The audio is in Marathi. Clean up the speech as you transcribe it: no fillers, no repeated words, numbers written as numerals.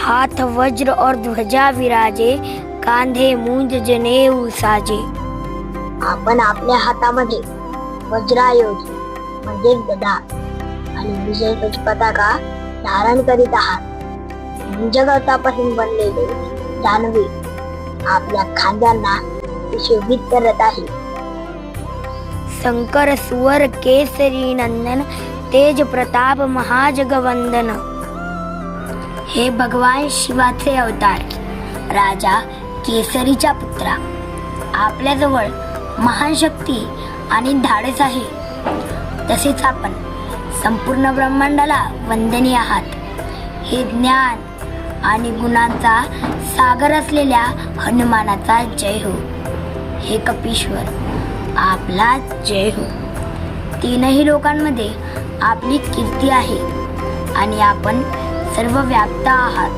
हाथ वज्र और ध्वजा विराजे, कांधे मूंज जनेऊ साजे. आपण आपल्या हातामध्ये वज्रायुध म्हणजे गदा आणि विजयाची पताका धारण करीत आहात. पंचगवतापासून बनलेले जानवे आपल्या खांद्यांना सुशोभित करत आहे. शंकर सुवर केसरी नंदन, तेज प्रताप महाजगवंदन. हे भगवान शिवाचे अवतार, राजा केसरीच्या पुत्रा, आपल्याजवळ महान शक्ती आणि धाडस आहे. तसेच आपण संपूर्ण ब्रह्मांडाला वंदनीय आहात. हे ज्ञान आणि गुणांचा सागर असलेल्या हनुमानाचा जय हो. हे कपीश्वर, आपला जय हो. तीनही लोकांमध्ये आपली कीर्ती आहे आणि आपण सर्व व्याप्त आहात.